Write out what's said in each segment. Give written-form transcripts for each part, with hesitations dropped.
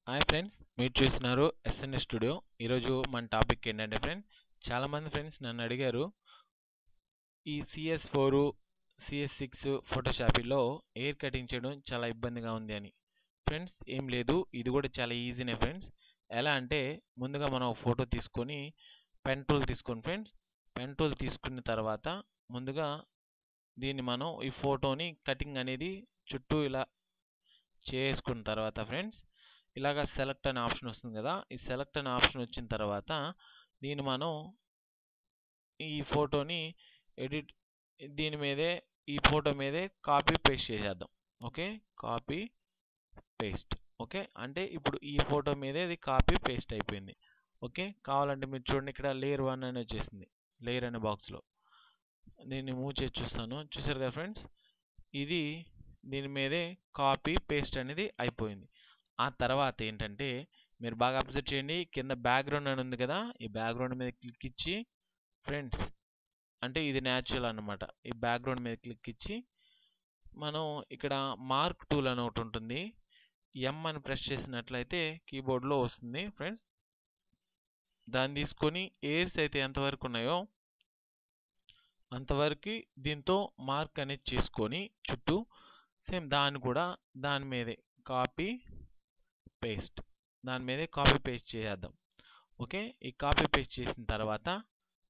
Hi friends, మీరు చూస్తున్నారు SNS studio. ఈరోజు మన టాపిక్ ఏంటంటే ఫ్రెండ్స్, చాలామంది ఫ్రెండ్స్ నన్ను అడిగారు ఈ CS4 CS6 ఫోటోషాపీలో ఎయిర్ కటింగ్ చేయడం చాలా ఇబ్బందిగా ఉంది అని. ఫ్రెండ్స్ ఏం లేదు, ఇది కూడా చాలా ఈజీనే ఫ్రెండ్స్. ఎలా అంటే ముందుగా మనం ఫోటో తీసుకొని పెన్ టూల్ తీసుకోండి ఫ్రెండ్స్. పెన్ టూల్ తీసుకున్న తర్వాత ముందుగా దీన్ని మనం ఈ ఫోటోని కటింగ్ అనేది చుట్టూ ఇలా చేసుకున్న తర్వాత ఫ్రెండ్స్ ఇలాగా సెలెక్ట్ అనే ఆప్షన్ వస్తుంది కదా. ఈ సెలెక్ట్ అనే ఆప్షన్ వచ్చిన తర్వాత దీన్ని మనం ఈ ఫోటోని ఎడిట్ దీని మీదే ఈ ఫోటో మీదే కాపీ పేస్ట్ చేసేద్దాం. Okay, copy paste. ఓకే, అంటే ఇప్పుడు ఈ ఫోటో మీదే ఇది కాపీ పేస్ట్ అయిపోయింది. ఓకే, కావాలంటే మీరు చూడండి, ఇక్కడ లేయర్ 1 అని వచ్చేసింది. లేయర్ అనే బాక్స్లో దీన్ని మూవ్ చేసి చూస్తాను. చూసారు కదా ఫ్రెండ్స్, ఇది దీని మీదే కాపీ పేస్ట్ అనేది అయిపోయింది. ఆ తర్వాత ఏంటంటే మీరు బాగా అబ్జర్వ్ చేయండి, కింద బ్యాక్గ్రౌండ్ అని ఉంది కదా. ఈ బ్యాక్గ్రౌండ్ మీద క్లిక్ ఇచ్చి ఫ్రెండ్స్, అంటే ఇది న్యాచురల్ అన్నమాట. ఈ బ్యాక్గ్రౌండ్ మీద క్లిక్ ఇచ్చి మనం ఇక్కడ మార్క్ టూల్ అని ఒకటి ఉంటుంది. ఎం అని ప్రెస్ చేసినట్లయితే కీబోర్డ్లో వస్తుంది ఫ్రెండ్స్. దాన్ని తీసుకొని ఎయిర్స్ అయితే ఎంతవరకు ఉన్నాయో అంతవరకు దీంతో మార్క్ అనేది చేసుకొని చుట్టూ సేమ్ దాన్ని కూడా దాని మీదే కాపీ పేస్ట్ దాని మీదే కాపీ పేస్ట్ చేసేద్దాం. ఓకే, ఈ కాపీ పేస్ట్ చేసిన తర్వాత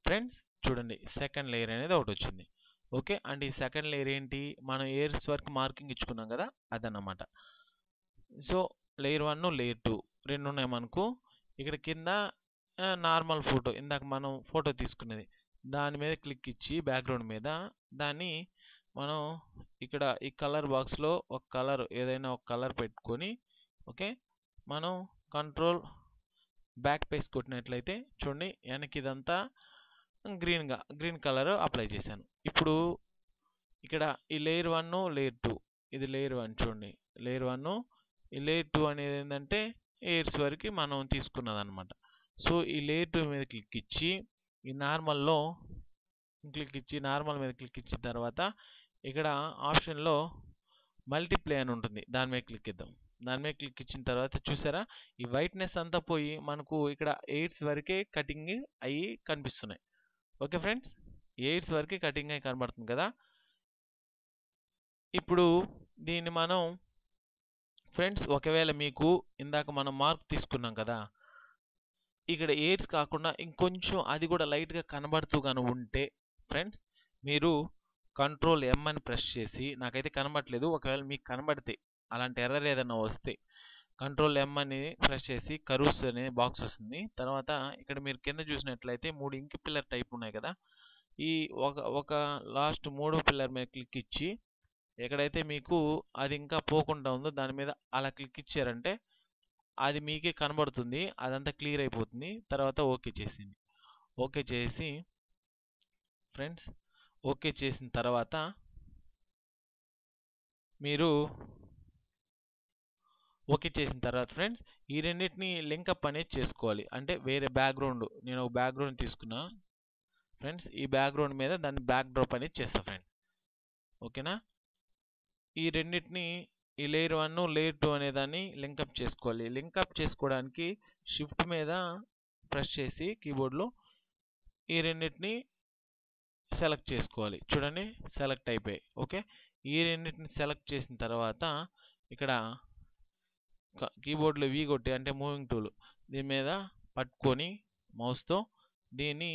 ఫ్రెండ్స్ చూడండి, సెకండ్ లేయర్ అనేది ఒకటి వచ్చింది. ఓకే, అంటే ఈ సెకండ్ లేయర్ ఏంటి, మనం ఎయిర్స్ వరకు మార్కింగ్ ఇచ్చుకున్నాం కదా, అదన్నమాట. సో లేయర్ 1 లేయర్ 2 రెండు ఉన్నాయి మనకు. ఇక్కడ కింద నార్మల్ ఫోటో, ఇందాక మనం ఫోటో తీసుకునేది, దాని మీద క్లిక్ ఇచ్చి బ్యాక్గ్రౌండ్ మీద దాన్ని మనం ఇక్కడ ఈ కలర్ బాక్స్లో ఒక కలర్, ఏదైనా ఒక కలర్ పెట్టుకొని ఓకే మనం కంట్రోల్ బ్యాక్ పేస్ట్ కొట్టినట్లయితే చూడండి, వెనక్కి ఇదంతా గ్రీన్ కలర్ అప్లై చేశాను. ఇప్పుడు ఇక్కడ ఈ లేయర్ 1 లేయర్ 2, ఇది లేయర్ 1 చూడండి, లేయర్ 1 ఈ లేయర్ 2 అనేది ఏంటంటే ఎయిర్స్ వరకు మనం తీసుకున్నది అనమాట. సో ఈ లేయర్ 2 మీద క్లిక్ ఇచ్చి ఈ నార్మల్లో నార్మల్ మీద క్లిక్ ఇచ్చిన తర్వాత ఇక్కడ ఆప్షన్లో మల్టీప్లే అని ఉంటుంది, దాని మీద క్లిక్ ఇద్దాం. దాని మీద క్లిక్ ఇచ్చిన తర్వాత చూసారా, ఈ వైట్నెస్ అంతా పోయి మనకు ఇక్కడ ఎయిర్స్ వరకే కటింగ్ అయ్యి కనిపిస్తున్నాయి. ఓకే ఫ్రెండ్స్, ఎయిర్స్ వరకే కటింగ్ అయ్యి కనబడుతుంది కదా. ఇప్పుడు దీన్ని మనం ఫ్రెండ్స్, ఒకవేళ మీకు ఇందాక మనం మార్క్ తీసుకున్నాం కదా, ఇక్కడ ఎయిర్స్ కాకుండా ఇంకొంచెం అది కూడా లైట్గా కనబడుతూ కానీ ఉంటే ఫ్రెండ్స్, మీరు కంట్రోల్ ఎం అని ప్రెస్ చేసి, నాకైతే కనబడట్లేదు, ఒకవేళ మీకు కనబడితే అలాంటి ఎర్రర్ ఏదైనా వస్తే కంట్రోల్ ఎం అని ప్రెస్ చేసి కర్వ్స్ అనే బాక్స్ వస్తుంది. తర్వాత ఇక్కడ మీరు కింద చూసినట్లయితే 3 ఇంక్ పిల్లర్ టైప్ ఉన్నాయి కదా. ఈ ఒక లాస్ట్ 3వ పిల్లర్ మీద క్లిక్ ఇచ్చి ఎక్కడైతే మీకు అది ఇంకా పోకుండా ఉందో దాని మీద అలా క్లిక్ ఇచ్చారంటే అది మీకే కనబడుతుంది, అదంతా క్లియర్ అయిపోతుంది. తర్వాత ఓకే చేసింది. ఓకే చేసి ఫ్రెండ్స్, ఓకే చేసిన తర్వాత మీరు ఓకే చేసిన తర్వాత ఫ్రెండ్స్, ఈ రెండింటిని లింకప్ అనేది చేసుకోవాలి. అంటే వేరే బ్యాక్గ్రౌండ్, నేను ఒక బ్యాక్గ్రౌండ్ తీసుకున్నా ఫ్రెండ్స్, ఈ బ్యాక్గ్రౌండ్ మీద దాన్ని బ్యాక్ డ్రాప్ అనేది చేస్తా ఫ్రెండ్స్. ఓకేనా, ఈ రెండింటిని ఈ లేయర్ 1 లేయర్ 2 అనే దాన్ని లింకప్ చేసుకోవాలి. లింకప్ చేసుకోవడానికి షిఫ్ట్ మీద ప్రెస్ చేసి కీబోర్డ్లో ఈ రెండింటిని సెలెక్ట్ చేసుకోవాలి. చూడండి, సెలెక్ట్ అయిపోయాయి. ఓకే, ఈ రెండింటిని సెలెక్ట్ చేసిన తర్వాత ఇక్కడ కీబోర్డ్లో వి కొట్టి, అంటే మూవింగ్ టూల్, దీని మీద పట్టుకొని మౌస్తో దీన్ని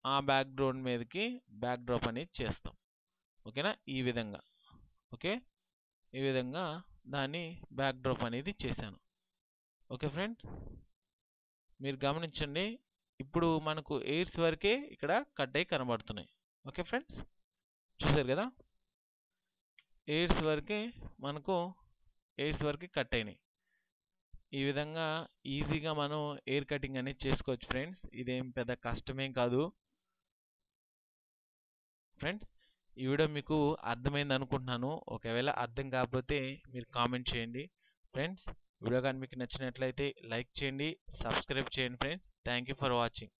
ఆ బ్యాక్గ్రౌండ్ మీదకి బ్యాక్ డ్రాప్ అనేది చేస్తాం. ఓకేనా, ఈ విధంగా. ఓకే, ఈ విధంగా దాన్ని బ్యాక్ డ్రాప్ అనేది చేశాను. ఓకే ఫ్రెండ్స్, మీరు గమనించండి, ఇప్పుడు మనకు ఎయిర్స్ వరకే ఇక్కడ కట్ అయ్యి కనబడుతున్నాయి. ఓకే ఫ్రెండ్స్, చూసారు కదా, ఎయిర్స్ వరకే మనకు కట్ అయినాయి. ఈ విధంగా ఈజీగా మనం ఎయిర్ కటింగ్ అనేది చేసుకోవచ్చు ఫ్రెండ్స్. ఇదేం పెద్ద కష్టమేం కాదు ఫ్రెండ్స్. ఈ వీడియో మీకు అర్థమైంది అనుకుంటున్నాను. ఒకవేళ అర్థం కాకపోతే మీరు కామెంట్ చేయండి ఫ్రెండ్స్. వీడియో కానీ మీకు నచ్చినట్లయితే లైక్ చేయండి, సబ్స్క్రైబ్ చేయండి friends. Thank you for watching.